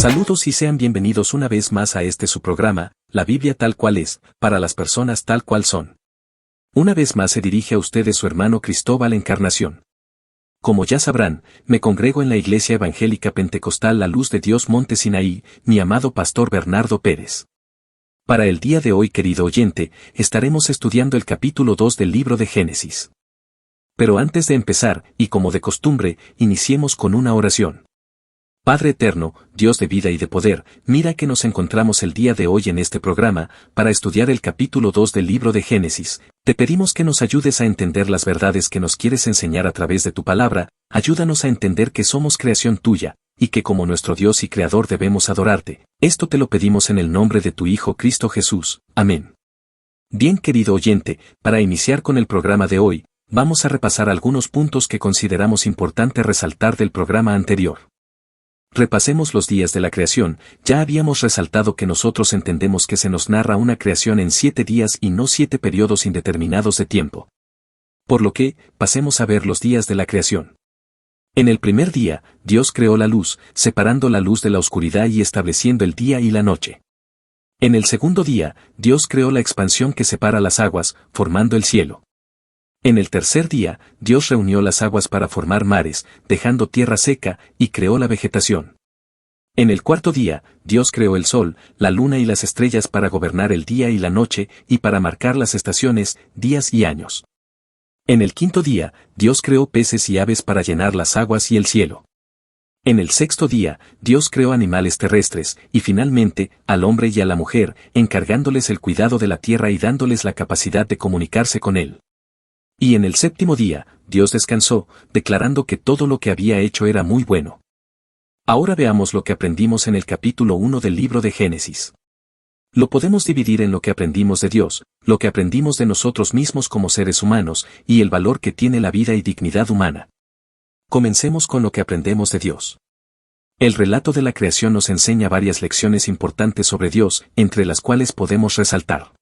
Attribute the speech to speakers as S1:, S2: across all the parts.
S1: Saludos y sean bienvenidos una vez más a su programa, La Biblia tal cual es, para las personas tal cual son. Una vez más se dirige a ustedes su hermano Cristóbal Encarnación. Como ya sabrán, me congrego en la Iglesia Evangélica Pentecostal La Luz de Dios Monte Sinaí, mi amado pastor Bernardo Pérez. Para el día de hoy, querido oyente, estaremos estudiando el capítulo 2 del libro de Génesis. Pero antes de empezar, y como de costumbre, iniciemos con una oración. Padre eterno, Dios de vida y de poder, mira que nos encontramos el día de hoy en este programa, para estudiar el capítulo 2 del libro de Génesis. Te pedimos que nos ayudes a entender las verdades que nos quieres enseñar a través de tu palabra, ayúdanos a entender que somos creación tuya, y que como nuestro Dios y Creador debemos adorarte. Esto te lo pedimos en el nombre de tu Hijo Cristo Jesús. Amén. Bien, querido oyente, para iniciar con el programa de hoy, vamos a repasar algunos puntos que consideramos importante resaltar del programa anterior. Repasemos los días de la creación. Ya habíamos resaltado que nosotros entendemos que se nos narra una creación en 7 días y no 7 periodos indeterminados de tiempo. Por lo que, pasemos a ver los días de la creación. En el primer día, Dios creó la luz, separando la luz de la oscuridad y estableciendo el día y la noche. En el segundo día, Dios creó la expansión que separa las aguas, formando el cielo. En el tercer día, Dios reunió las aguas para formar mares, dejando tierra seca, y creó la vegetación. En el cuarto día, Dios creó el sol, la luna y las estrellas para gobernar el día y la noche, y para marcar las estaciones, días y años. En el quinto día, Dios creó peces y aves para llenar las aguas y el cielo. En el sexto día, Dios creó animales terrestres, y finalmente, al hombre y a la mujer, encargándoles el cuidado de la tierra y dándoles la capacidad de comunicarse con él. Y en el séptimo día, Dios descansó, declarando que todo lo que había hecho era muy bueno. Ahora veamos lo que aprendimos en el capítulo 1 del libro de Génesis. Lo podemos dividir en lo que aprendimos de Dios, lo que aprendimos de nosotros mismos como seres humanos, y el valor que tiene la vida y dignidad humana. Comencemos con lo que aprendemos de Dios. El relato de la creación nos enseña varias lecciones importantes sobre Dios, entre las cuales podemos resaltar.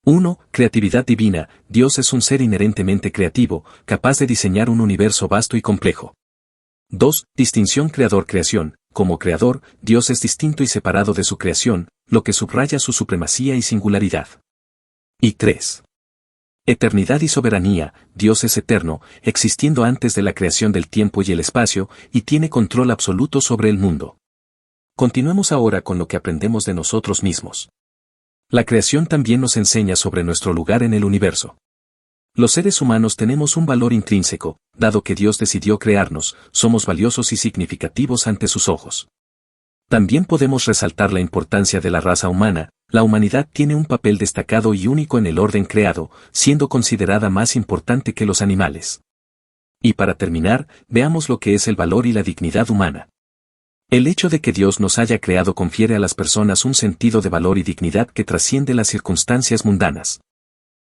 S1: 1. Creatividad divina. Dios es un ser inherentemente creativo, capaz de diseñar un universo vasto y complejo. 2. Distinción creador-creación. Como creador, Dios es distinto y separado de su creación, lo que subraya su supremacía y singularidad. Y 3. Eternidad y soberanía. Dios es eterno, existiendo antes de la creación del tiempo y el espacio, y tiene control absoluto sobre el mundo. Continuemos ahora con lo que aprendemos de nosotros mismos. La creación también nos enseña sobre nuestro lugar en el universo. Los seres humanos tenemos un valor intrínseco, dado que Dios decidió crearnos, somos valiosos y significativos ante sus ojos. También podemos resaltar la importancia de la raza humana. La humanidad tiene un papel destacado y único en el orden creado, siendo considerada más importante que los animales. Y para terminar, veamos lo que es el valor y la dignidad humana. El hecho de que Dios nos haya creado confiere a las personas un sentido de valor y dignidad que trasciende las circunstancias mundanas.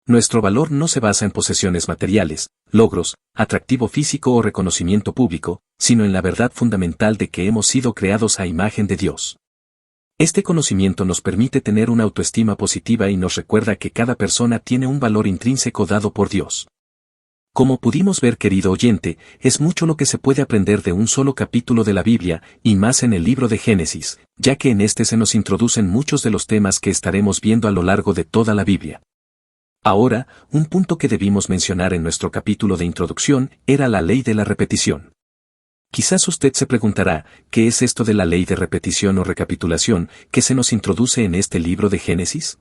S1: Nuestro valor no se basa en posesiones materiales, logros, atractivo físico o reconocimiento público, sino en la verdad fundamental de que hemos sido creados a imagen de Dios. Este conocimiento nos permite tener una autoestima positiva y nos recuerda que cada persona tiene un valor intrínseco dado por Dios. Como pudimos ver, querido oyente, es mucho lo que se puede aprender de un solo capítulo de la Biblia, y más en el libro de Génesis, ya que en este se nos introducen muchos de los temas que estaremos viendo a lo largo de toda la Biblia. Ahora, un punto que debimos mencionar en nuestro capítulo de introducción era la ley de la repetición. Quizás usted se preguntará, ¿qué es esto de la ley de repetición o recapitulación que se nos introduce en este libro de Génesis?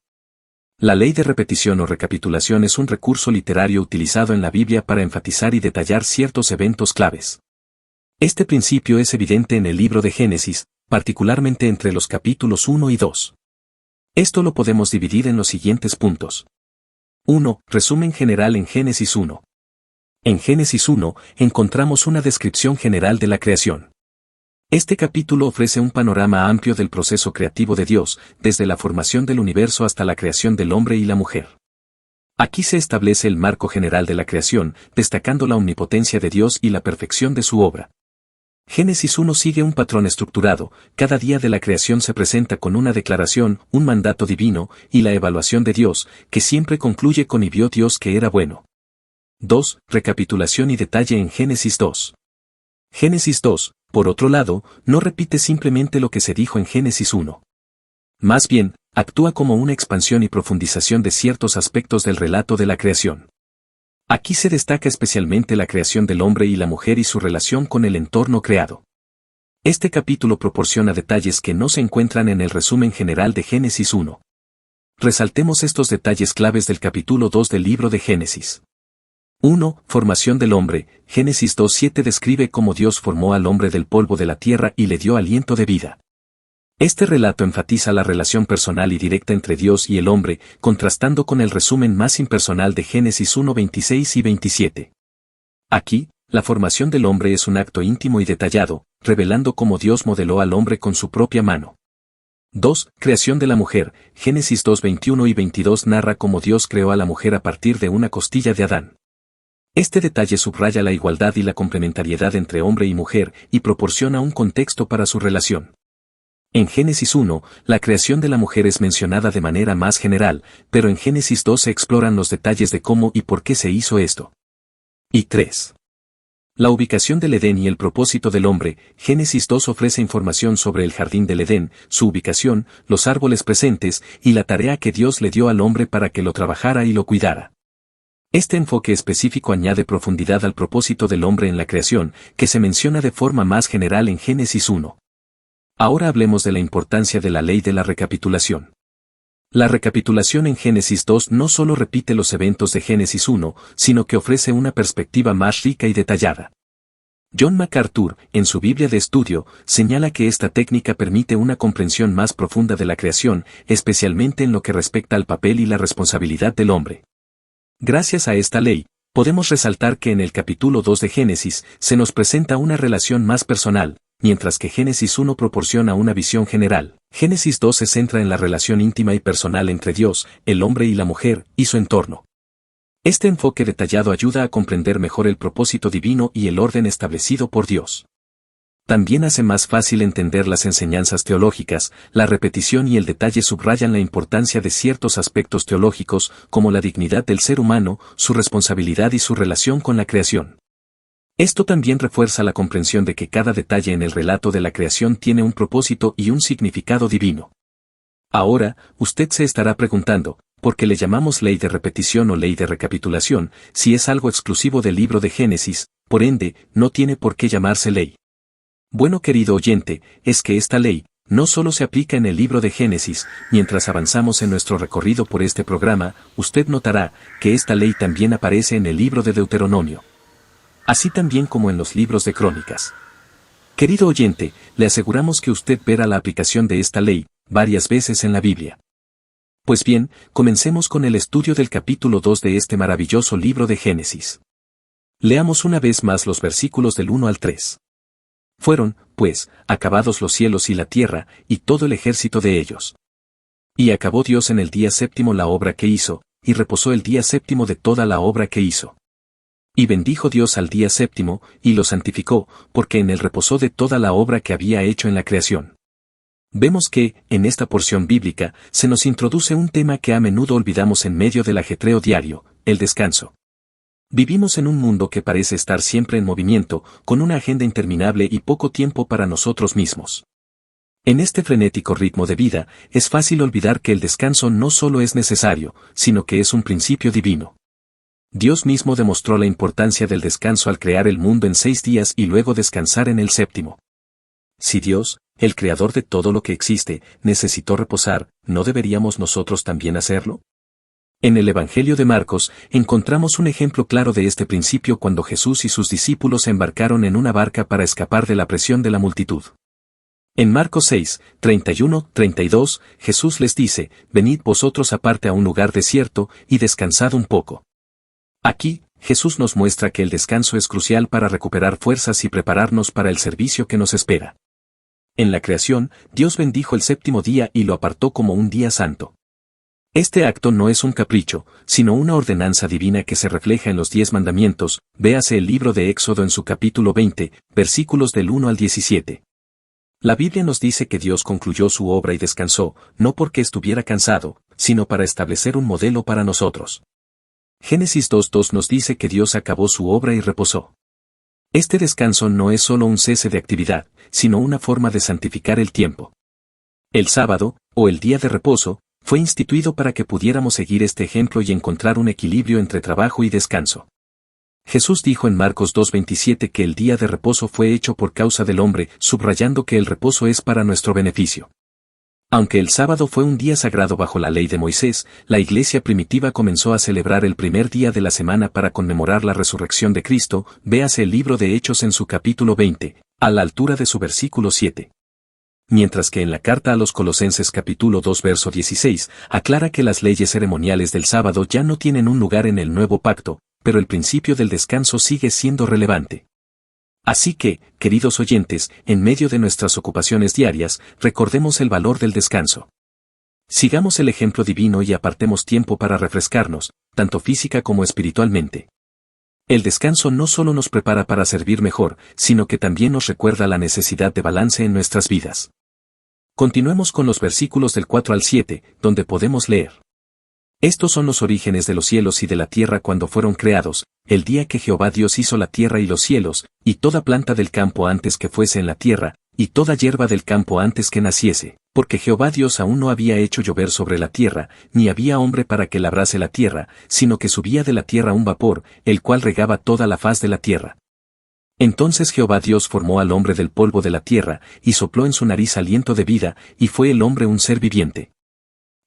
S1: La ley de repetición o recapitulación es un recurso literario utilizado en la Biblia para enfatizar y detallar ciertos eventos claves. Este principio es evidente en el libro de Génesis, particularmente entre los capítulos 1 y 2. Esto lo podemos dividir en los siguientes puntos. 1. Resumen general en Génesis 1. En Génesis 1, encontramos una descripción general de la creación. Este capítulo ofrece un panorama amplio del proceso creativo de Dios, desde la formación del universo hasta la creación del hombre y la mujer. Aquí se establece el marco general de la creación, destacando la omnipotencia de Dios y la perfección de su obra. Génesis 1 sigue un patrón estructurado, cada día de la creación se presenta con una declaración, un mandato divino, y la evaluación de Dios, que siempre concluye con y vio Dios que era bueno. 2. Recapitulación y detalle en Génesis 2. Génesis 2 Por otro lado, no repite simplemente lo que se dijo en Génesis 1. Más bien, actúa como una expansión y profundización de ciertos aspectos del relato de la creación. Aquí se destaca especialmente la creación del hombre y la mujer y su relación con el entorno creado. Este capítulo proporciona detalles que no se encuentran en el resumen general de Génesis 1. Resaltemos estos detalles claves del capítulo 2 del libro de Génesis. 1. Formación del hombre. Génesis 2:7 describe cómo Dios formó al hombre del polvo de la tierra y le dio aliento de vida. Este relato enfatiza la relación personal y directa entre Dios y el hombre, contrastando con el resumen más impersonal de Génesis 1:26 y 27. Aquí, la formación del hombre es un acto íntimo y detallado, revelando cómo Dios modeló al hombre con su propia mano. 2. Creación de la mujer. Génesis 2:21 y 22 narra cómo Dios creó a la mujer a partir de una costilla de Adán. Este detalle subraya la igualdad y la complementariedad entre hombre y mujer y proporciona un contexto para su relación. En Génesis 1, la creación de la mujer es mencionada de manera más general, pero en Génesis 2 se exploran los detalles de cómo y por qué se hizo esto. Y 3. La ubicación del Edén y el propósito del hombre. Génesis 2 ofrece información sobre el jardín del Edén, su ubicación, los árboles presentes y la tarea que Dios le dio al hombre para que lo trabajara y lo cuidara. Este enfoque específico añade profundidad al propósito del hombre en la creación, que se menciona de forma más general en Génesis 1. Ahora hablemos de la importancia de la ley de la recapitulación. La recapitulación en Génesis 2 no solo repite los eventos de Génesis 1, sino que ofrece una perspectiva más rica y detallada. John MacArthur, en su Biblia de estudio, señala que esta técnica permite una comprensión más profunda de la creación, especialmente en lo que respecta al papel y la responsabilidad del hombre. Gracias a esta ley, podemos resaltar que en el capítulo 2 de Génesis se nos presenta una relación más personal, mientras que Génesis 1 proporciona una visión general. Génesis 2 se centra en la relación íntima y personal entre Dios, el hombre y la mujer, y su entorno. Este enfoque detallado ayuda a comprender mejor el propósito divino y el orden establecido por Dios. También hace más fácil entender las enseñanzas teológicas, la repetición y el detalle subrayan la importancia de ciertos aspectos teológicos, como la dignidad del ser humano, su responsabilidad y su relación con la creación. Esto también refuerza la comprensión de que cada detalle en el relato de la creación tiene un propósito y un significado divino. Ahora, usted se estará preguntando, ¿por qué le llamamos ley de repetición o ley de recapitulación, si es algo exclusivo del libro de Génesis, por ende, no tiene por qué llamarse ley? Bueno, querido oyente, es que esta ley no solo se aplica en el libro de Génesis. Mientras avanzamos en nuestro recorrido por este programa, usted notará que esta ley también aparece en el libro de Deuteronomio, así también como en los libros de Crónicas. Querido oyente, le aseguramos que usted verá la aplicación de esta ley varias veces en la Biblia. Pues bien, comencemos con el estudio del capítulo 2 de este maravilloso libro de Génesis. Leamos una vez más los versículos del 1 al 3. Fueron, pues, acabados los cielos y la tierra, y todo el ejército de ellos. Y acabó Dios en el día séptimo la obra que hizo, y reposó el día séptimo de toda la obra que hizo. Y bendijo Dios al día séptimo, y lo santificó, porque en él reposó de toda la obra que había hecho en la creación. Vemos que, en esta porción bíblica, se nos introduce un tema que a menudo olvidamos en medio del ajetreo diario, el descanso. Vivimos en un mundo que parece estar siempre en movimiento, con una agenda interminable y poco tiempo para nosotros mismos. En este frenético ritmo de vida, es fácil olvidar que el descanso no solo es necesario, sino que es un principio divino. Dios mismo demostró la importancia del descanso al crear el mundo en 6 días y luego descansar en el séptimo. Si Dios, el creador de todo lo que existe, necesitó reposar, ¿no deberíamos nosotros también hacerlo? En el Evangelio de Marcos, encontramos un ejemplo claro de este principio cuando Jesús y sus discípulos se embarcaron en una barca para escapar de la presión de la multitud. En Marcos 6, 31-32, Jesús les dice, «Venid vosotros aparte a un lugar desierto, y descansad un poco». Aquí, Jesús nos muestra que el descanso es crucial para recuperar fuerzas y prepararnos para el servicio que nos espera. En la creación, Dios bendijo el séptimo día y lo apartó como un día santo. Este acto no es un capricho, sino una ordenanza divina que se refleja en los 10 mandamientos. Véase el libro de Éxodo en su capítulo 20, versículos del 1 al 17. La Biblia nos dice que Dios concluyó su obra y descansó, no porque estuviera cansado, sino para establecer un modelo para nosotros. Génesis 2:2 nos dice que Dios acabó su obra y reposó. Este descanso no es solo un cese de actividad, sino una forma de santificar el tiempo. El sábado, o el día de reposo, fue instituido para que pudiéramos seguir este ejemplo y encontrar un equilibrio entre trabajo y descanso. Jesús dijo en Marcos 2:27 que el día de reposo fue hecho por causa del hombre, subrayando que el reposo es para nuestro beneficio. Aunque el sábado fue un día sagrado bajo la ley de Moisés, la iglesia primitiva comenzó a celebrar el primer día de la semana para conmemorar la resurrección de Cristo, véase el libro de Hechos en su capítulo 20, a la altura de su versículo 7. Mientras que en la carta a los Colosenses capítulo 2 verso 16, aclara que las leyes ceremoniales del sábado ya no tienen un lugar en el nuevo pacto, pero el principio del descanso sigue siendo relevante. Así que, queridos oyentes, en medio de nuestras ocupaciones diarias, recordemos el valor del descanso. Sigamos el ejemplo divino y apartemos tiempo para refrescarnos, tanto física como espiritualmente. El descanso no solo nos prepara para servir mejor, sino que también nos recuerda la necesidad de balance en nuestras vidas. Continuemos con los versículos del 4 al 7, donde podemos leer. Estos son los orígenes de los cielos y de la tierra cuando fueron creados, el día que Jehová Dios hizo la tierra y los cielos, y toda planta del campo antes que fuese en la tierra, y toda hierba del campo antes que naciese, porque Jehová Dios aún no había hecho llover sobre la tierra, ni había hombre para que labrase la tierra, sino que subía de la tierra un vapor, el cual regaba toda la faz de la tierra. Entonces Jehová Dios formó al hombre del polvo de la tierra, y sopló en su nariz aliento de vida, y fue el hombre un ser viviente.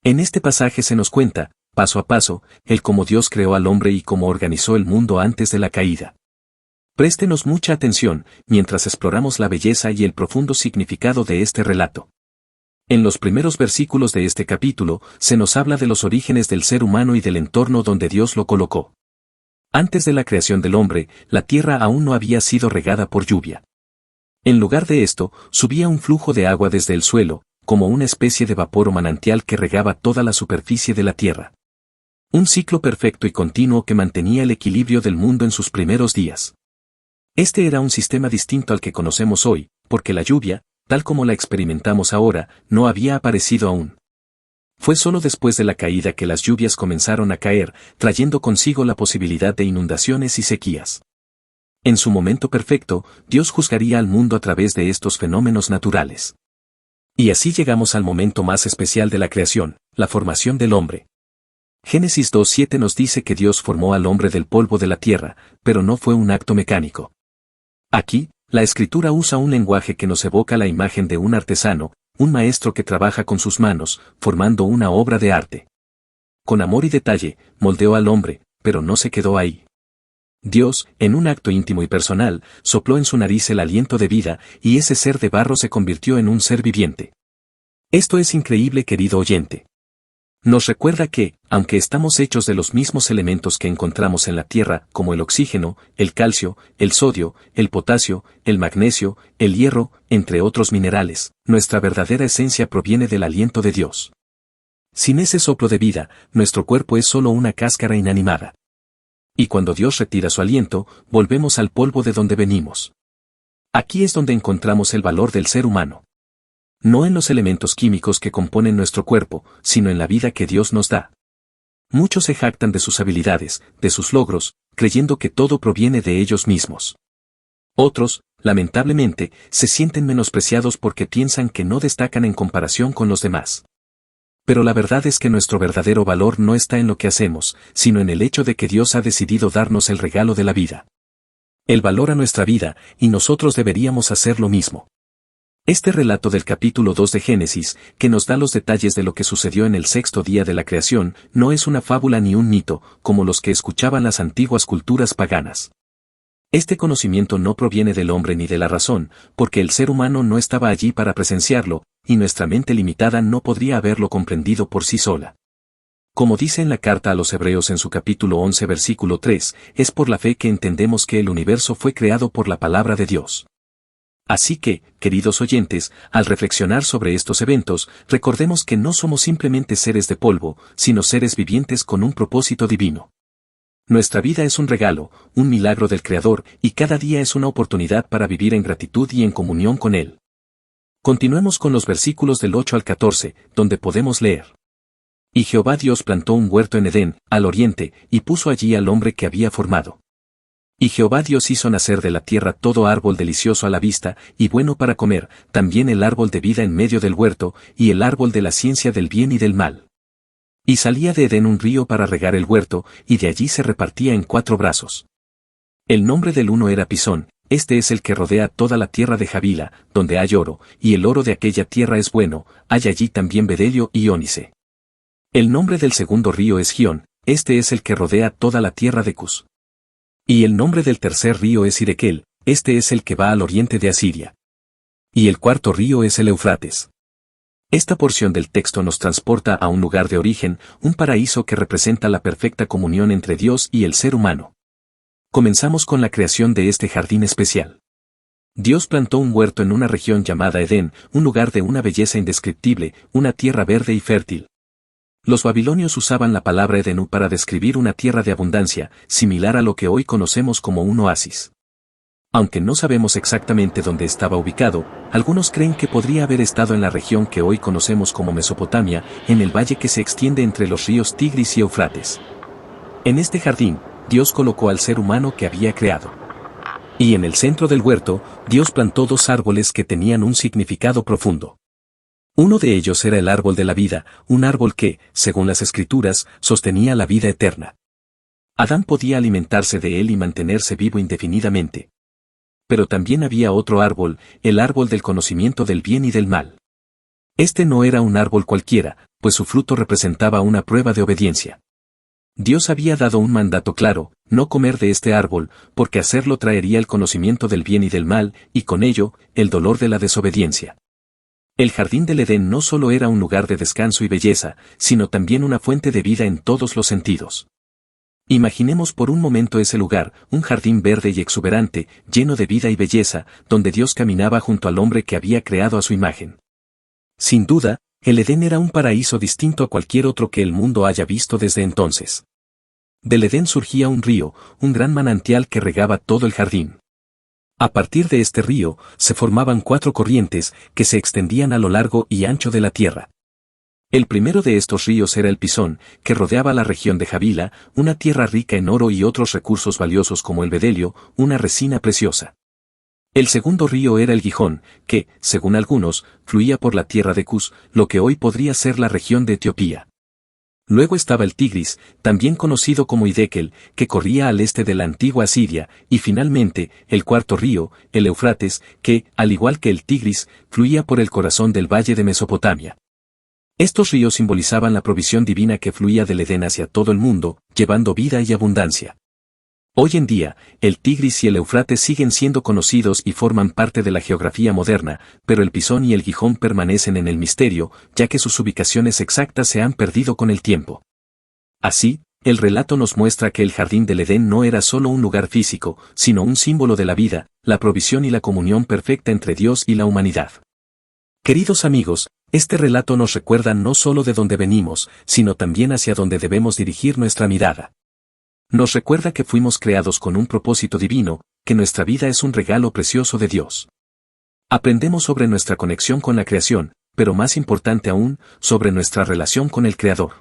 S1: En este pasaje se nos cuenta, paso a paso, el cómo Dios creó al hombre y cómo organizó el mundo antes de la caída. Préstenos mucha atención, mientras exploramos la belleza y el profundo significado de este relato. En los primeros versículos de este capítulo, se nos habla de los orígenes del ser humano y del entorno donde Dios lo colocó. Antes de la creación del hombre, la tierra aún no había sido regada por lluvia. En lugar de esto, subía un flujo de agua desde el suelo, como una especie de vapor o manantial que regaba toda la superficie de la tierra. Un ciclo perfecto y continuo que mantenía el equilibrio del mundo en sus primeros días. Este era un sistema distinto al que conocemos hoy, porque la lluvia, tal como la experimentamos ahora, no había aparecido aún. Fue solo después de la caída que las lluvias comenzaron a caer, trayendo consigo la posibilidad de inundaciones y sequías. En su momento perfecto, Dios juzgaría al mundo a través de estos fenómenos naturales. Y así llegamos al momento más especial de la creación, la formación del hombre. Génesis 2:7 nos dice que Dios formó al hombre del polvo de la tierra, pero no fue un acto mecánico. Aquí, la escritura usa un lenguaje que nos evoca la imagen de un artesano, un maestro que trabaja con sus manos, formando una obra de arte. Con amor y detalle, moldeó al hombre, pero no se quedó ahí. Dios, en un acto íntimo y personal, sopló en su nariz el aliento de vida, y ese ser de barro se convirtió en un ser viviente. Esto es increíble, querido oyente. Nos recuerda que, aunque estamos hechos de los mismos elementos que encontramos en la Tierra, como el oxígeno, el calcio, el sodio, el potasio, el magnesio, el hierro, entre otros minerales, nuestra verdadera esencia proviene del aliento de Dios. Sin ese soplo de vida, nuestro cuerpo es solo una cáscara inanimada. Y cuando Dios retira su aliento, volvemos al polvo de donde venimos. Aquí es donde encontramos el valor del ser humano. No en los elementos químicos que componen nuestro cuerpo, sino en la vida que Dios nos da. Muchos se jactan de sus habilidades, de sus logros, creyendo que todo proviene de ellos mismos. Otros, lamentablemente, se sienten menospreciados porque piensan que no destacan en comparación con los demás. Pero la verdad es que nuestro verdadero valor no está en lo que hacemos, sino en el hecho de que Dios ha decidido darnos el regalo de la vida. Él valora nuestra vida, y nosotros deberíamos hacer lo mismo. Este relato del capítulo 2 de Génesis, que nos da los detalles de lo que sucedió en el sexto día de la creación, no es una fábula ni un mito, como los que escuchaban las antiguas culturas paganas. Este conocimiento no proviene del hombre ni de la razón, porque el ser humano no estaba allí para presenciarlo, y nuestra mente limitada no podría haberlo comprendido por sí sola. Como dice en la carta a los Hebreos en su capítulo 11 versículo 3, es por la fe que entendemos que el universo fue creado por la palabra de Dios. Así que, queridos oyentes, al reflexionar sobre estos eventos, recordemos que no somos simplemente seres de polvo, sino seres vivientes con un propósito divino. Nuestra vida es un regalo, un milagro del Creador, y cada día es una oportunidad para vivir en gratitud y en comunión con Él. Continuemos con los versículos del 8 al 14, donde podemos leer. Y Jehová Dios plantó un huerto en Edén, al oriente, y puso allí al hombre que había formado. Y Jehová Dios hizo nacer de la tierra todo árbol delicioso a la vista, y bueno para comer, también el árbol de vida en medio del huerto, y el árbol de la ciencia del bien y del mal. Y salía de Edén un río para regar el huerto, y de allí se repartía en 4 brazos. El nombre del uno era Pisón, este es el que rodea toda la tierra de Javila, donde hay oro, y el oro de aquella tierra es bueno, hay allí también bedelio y ónice. El nombre del segundo río es Gión, este es el que rodea toda la tierra de Cus. Y el nombre del tercer río es Hidekel, este es el que va al oriente de Asiria. Y el cuarto río es el Eufrates. Esta porción del texto nos transporta a un lugar de origen, un paraíso que representa la perfecta comunión entre Dios y el ser humano. Comenzamos con la creación de este jardín especial. Dios plantó un huerto en una región llamada Edén, un lugar de una belleza indescriptible, una tierra verde y fértil. Los babilonios usaban la palabra Edenu para describir una tierra de abundancia, similar a lo que hoy conocemos como un oasis. Aunque no sabemos exactamente dónde estaba ubicado, algunos creen que podría haber estado en la región que hoy conocemos como Mesopotamia, en el valle que se extiende entre los ríos Tigris y Eufrates. En este jardín, Dios colocó al ser humano que había creado. Y en el centro del huerto, Dios plantó 2 árboles que tenían un significado profundo. Uno de ellos era el árbol de la vida, un árbol que, según las Escrituras, sostenía la vida eterna. Adán podía alimentarse de él y mantenerse vivo indefinidamente. Pero también había otro árbol, el árbol del conocimiento del bien y del mal. Este no era un árbol cualquiera, pues su fruto representaba una prueba de obediencia. Dios había dado un mandato claro, no comer de este árbol, porque hacerlo traería el conocimiento del bien y del mal, y con ello, el dolor de la desobediencia. El jardín del Edén no solo era un lugar de descanso y belleza, sino también una fuente de vida en todos los sentidos. Imaginemos por un momento ese lugar, un jardín verde y exuberante, lleno de vida y belleza, donde Dios caminaba junto al hombre que había creado a su imagen. Sin duda, el Edén era un paraíso distinto a cualquier otro que el mundo haya visto desde entonces. Del Edén surgía un río, un gran manantial que regaba todo el jardín. A partir de este río, se formaban 4 corrientes, que se extendían a lo largo y ancho de la tierra. El primero de estos ríos era el Pisón, que rodeaba la región de Javila, una tierra rica en oro y otros recursos valiosos como el bedelio, una resina preciosa. El segundo río era el Gijón, que, según algunos, fluía por la tierra de Cus, lo que hoy podría ser la región de Etiopía. Luego estaba el Tigris, también conocido como Hidekel, que corría al este de la antigua Asiria, y finalmente, el cuarto río, el Eufrates, que, al igual que el Tigris, fluía por el corazón del valle de Mesopotamia. Estos ríos simbolizaban la provisión divina que fluía del Edén hacia todo el mundo, llevando vida y abundancia. Hoy en día, el Tigris y el Eufrates siguen siendo conocidos y forman parte de la geografía moderna, pero el Pisón y el Gijón permanecen en el misterio, ya que sus ubicaciones exactas se han perdido con el tiempo. Así, el relato nos muestra que el jardín del Edén no era solo un lugar físico, sino un símbolo de la vida, la provisión y la comunión perfecta entre Dios y la humanidad. Queridos amigos, este relato nos recuerda no solo de dónde venimos, sino también hacia dónde debemos dirigir nuestra mirada. Nos recuerda que fuimos creados con un propósito divino, que nuestra vida es un regalo precioso de Dios. Aprendemos sobre nuestra conexión con la creación, pero más importante aún, sobre nuestra relación con el Creador.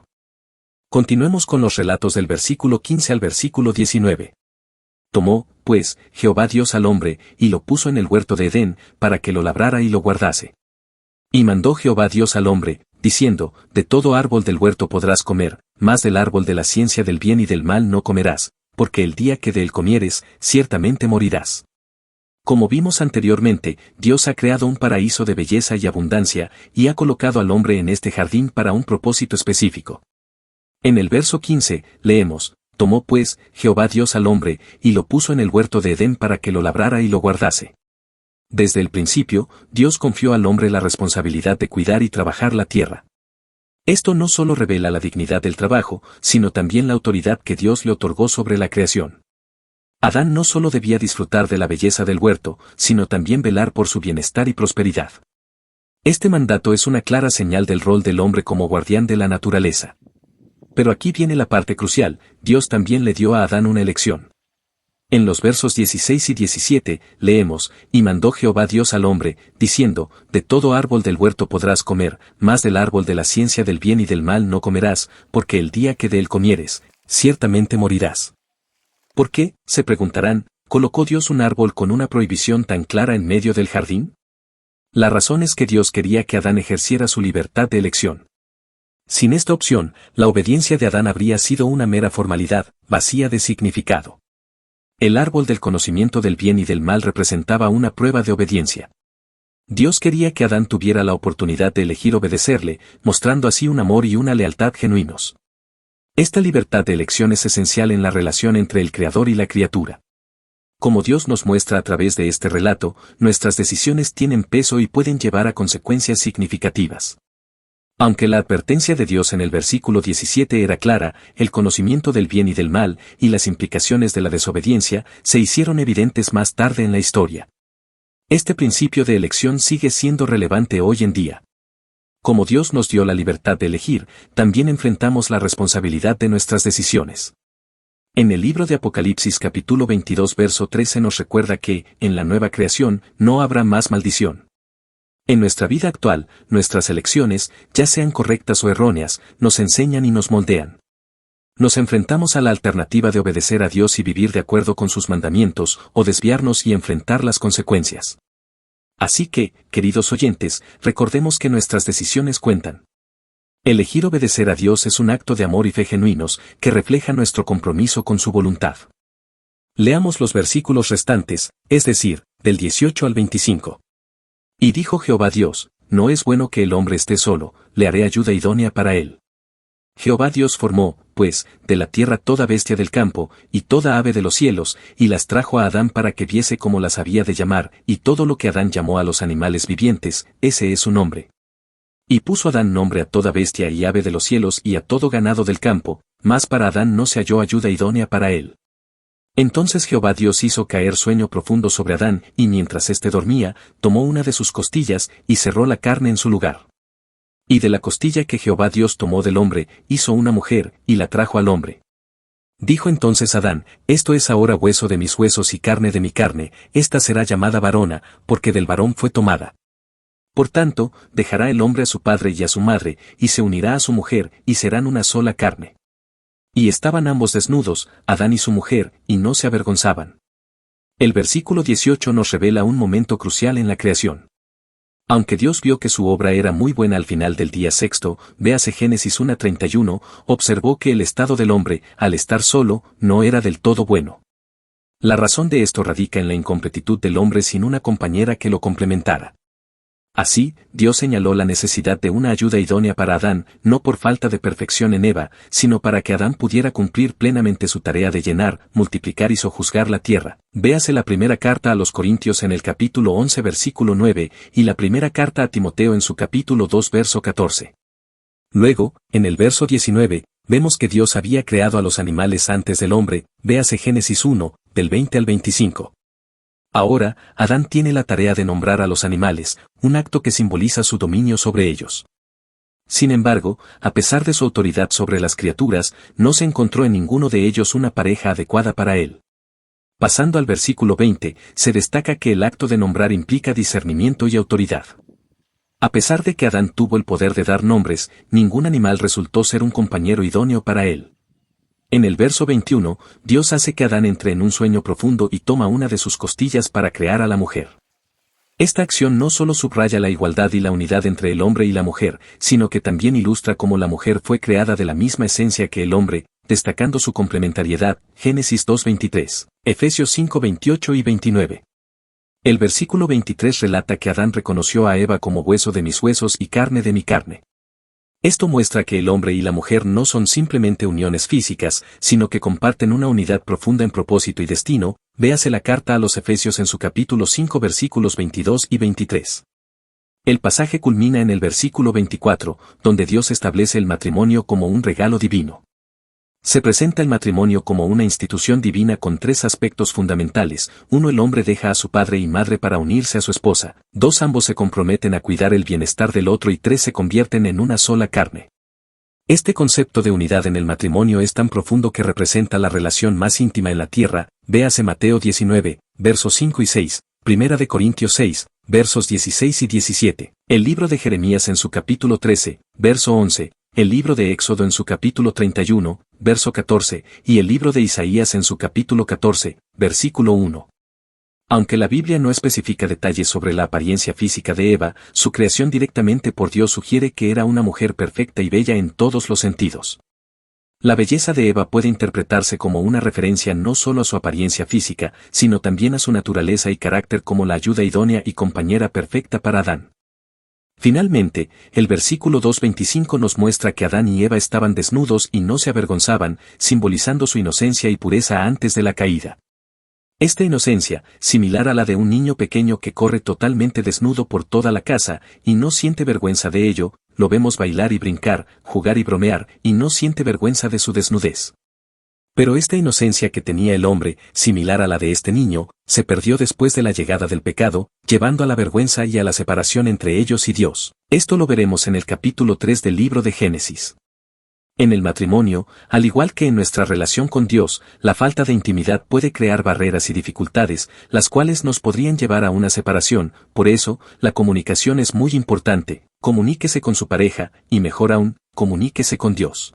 S1: Continuemos con los relatos del versículo 15 al versículo 19. Tomó, pues, Jehová Dios al hombre, y lo puso en el huerto de Edén, para que lo labrara y lo guardase. Y mandó Jehová Dios al hombre, diciendo, de todo árbol del huerto podrás comer, mas del árbol de la ciencia del bien y del mal no comerás, porque el día que de él comieres, ciertamente morirás. Como vimos anteriormente, Dios ha creado un paraíso de belleza y abundancia, y ha colocado al hombre en este jardín para un propósito específico. En el verso 15, leemos, tomó pues, Jehová Dios al hombre, y lo puso en el huerto de Edén para que lo labrara y lo guardase. Desde el principio, Dios confió al hombre la responsabilidad de cuidar y trabajar la tierra. Esto no solo revela la dignidad del trabajo, sino también la autoridad que Dios le otorgó sobre la creación. Adán no solo debía disfrutar de la belleza del huerto, sino también velar por su bienestar y prosperidad. Este mandato es una clara señal del rol del hombre como guardián de la naturaleza. Pero aquí viene la parte crucial, Dios también le dio a Adán una elección. En los versos 16 y 17, leemos, y mandó Jehová Dios al hombre, diciendo, de todo árbol del huerto podrás comer, mas del árbol de la ciencia del bien y del mal no comerás, porque el día que de él comieres, ciertamente morirás. ¿Por qué, se preguntarán, colocó Dios un árbol con una prohibición tan clara en medio del jardín? La razón es que Dios quería que Adán ejerciera su libertad de elección. Sin esta opción, la obediencia de Adán habría sido una mera formalidad, vacía de significado. El árbol del conocimiento del bien y del mal representaba una prueba de obediencia. Dios quería que Adán tuviera la oportunidad de elegir obedecerle, mostrando así un amor y una lealtad genuinos. Esta libertad de elección es esencial en la relación entre el Creador y la criatura. Como Dios nos muestra a través de este relato, nuestras decisiones tienen peso y pueden llevar a consecuencias significativas. Aunque la advertencia de Dios en el versículo 17 era clara, el conocimiento del bien y del mal, y las implicaciones de la desobediencia, se hicieron evidentes más tarde en la historia. Este principio de elección sigue siendo relevante hoy en día. Como Dios nos dio la libertad de elegir, también enfrentamos la responsabilidad de nuestras decisiones. En el libro de Apocalipsis capítulo 22 verso 13 nos recuerda que, en la nueva creación, no habrá más maldición. En nuestra vida actual, nuestras elecciones, ya sean correctas o erróneas, nos enseñan y nos moldean. Nos enfrentamos a la alternativa de obedecer a Dios y vivir de acuerdo con sus mandamientos, o desviarnos y enfrentar las consecuencias. Así que, queridos oyentes, recordemos que nuestras decisiones cuentan. Elegir obedecer a Dios es un acto de amor y fe genuinos, que refleja nuestro compromiso con su voluntad. Leamos los versículos restantes, es decir, del 18 al 25. Y dijo Jehová Dios, no es bueno que el hombre esté solo, le haré ayuda idónea para él. Jehová Dios formó, pues, de la tierra toda bestia del campo, y toda ave de los cielos, y las trajo a Adán para que viese cómo las había de llamar, y todo lo que Adán llamó a los animales vivientes, ese es su nombre. Y puso Adán nombre a toda bestia y ave de los cielos y a todo ganado del campo, mas para Adán no se halló ayuda idónea para él. Entonces Jehová Dios hizo caer sueño profundo sobre Adán, y mientras éste dormía, tomó una de sus costillas, y cerró la carne en su lugar. Y de la costilla que Jehová Dios tomó del hombre, hizo una mujer, y la trajo al hombre. Dijo entonces Adán, esto es ahora hueso de mis huesos y carne de mi carne, esta será llamada varona, porque del varón fue tomada. Por tanto, dejará el hombre a su padre y a su madre, y se unirá a su mujer, y serán una sola carne. Y estaban ambos desnudos, Adán y su mujer, y no se avergonzaban. El versículo 18 nos revela un momento crucial en la creación. Aunque Dios vio que su obra era muy buena al final del día sexto, véase Génesis 1:31, observó que el estado del hombre, al estar solo, no era del todo bueno. La razón de esto radica en la incompletitud del hombre sin una compañera que lo complementara. Así, Dios señaló la necesidad de una ayuda idónea para Adán, no por falta de perfección en Eva, sino para que Adán pudiera cumplir plenamente su tarea de llenar, multiplicar y sojuzgar la tierra. Véase la primera carta a los Corintios en el capítulo 11 versículo 9, y la primera carta a Timoteo en su capítulo 2 verso 14. Luego, en el verso 19, vemos que Dios había creado a los animales antes del hombre, véase Génesis 1, del 20 al 25. Ahora, Adán tiene la tarea de nombrar a los animales, un acto que simboliza su dominio sobre ellos. Sin embargo, a pesar de su autoridad sobre las criaturas, no se encontró en ninguno de ellos una pareja adecuada para él. Pasando al versículo 20, se destaca que el acto de nombrar implica discernimiento y autoridad. A pesar de que Adán tuvo el poder de dar nombres, ningún animal resultó ser un compañero idóneo para él. En el verso 21, Dios hace que Adán entre en un sueño profundo y toma una de sus costillas para crear a la mujer. Esta acción no solo subraya la igualdad y la unidad entre el hombre y la mujer, sino que también ilustra cómo la mujer fue creada de la misma esencia que el hombre, destacando su complementariedad, Génesis 2:23, Efesios 5:28 y 29. El versículo 23 relata que Adán reconoció a Eva como hueso de mis huesos y carne de mi carne. Esto muestra que el hombre y la mujer no son simplemente uniones físicas, sino que comparten una unidad profunda en propósito y destino. Véase la carta a los Efesios en su capítulo 5 versículos 22 y 23. El pasaje culmina en el versículo 24, donde Dios establece el matrimonio como un regalo divino. Se presenta el matrimonio como una institución divina con tres aspectos fundamentales. 1. El hombre deja a su padre y madre para unirse a su esposa. 2. Ambos se comprometen a cuidar el bienestar del otro y 3. Se convierten en una sola carne. Este concepto de unidad en el matrimonio es tan profundo que representa la relación más íntima en la tierra. Véase Mateo 19, versos 5 y 6, Primera de Corintios 6, versos 16 y 17, el libro de Jeremías en su capítulo 13, verso 11, el libro de Éxodo en su capítulo 31, verso 14, y el libro de Isaías en su capítulo 14, versículo 1. Aunque la Biblia no especifica detalles sobre la apariencia física de Eva, su creación directamente por Dios sugiere que era una mujer perfecta y bella en todos los sentidos. La belleza de Eva puede interpretarse como una referencia no solo a su apariencia física, sino también a su naturaleza y carácter como la ayuda idónea y compañera perfecta para Adán. Finalmente, el versículo 2:25 nos muestra que Adán y Eva estaban desnudos y no se avergonzaban, simbolizando su inocencia y pureza antes de la caída. Esta inocencia, similar a la de un niño pequeño que corre totalmente desnudo por toda la casa, y no siente vergüenza de ello, lo vemos bailar y brincar, jugar y bromear, y no siente vergüenza de su desnudez. Pero esta inocencia que tenía el hombre, similar a la de este niño, se perdió después de la llegada del pecado, llevando a la vergüenza y a la separación entre ellos y Dios. Esto lo veremos en el capítulo 3 del libro de Génesis. En el matrimonio, al igual que en nuestra relación con Dios, la falta de intimidad puede crear barreras y dificultades, las cuales nos podrían llevar a una separación. Por eso, la comunicación es muy importante. Comuníquese con su pareja, y mejor aún, comuníquese con Dios.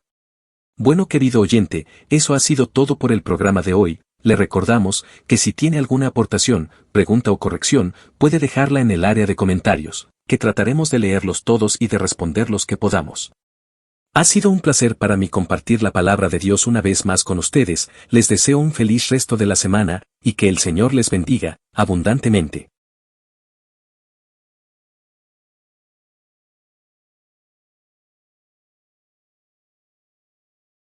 S1: Bueno, querido oyente, eso ha sido todo por el programa de hoy. Le recordamos que si tiene alguna aportación, pregunta o corrección, puede dejarla en el área de comentarios, que trataremos de leerlos todos y de responder los que podamos. Ha sido un placer para mí compartir la palabra de Dios una vez más con ustedes. Les deseo un feliz resto de la semana, y que el Señor les bendiga abundantemente.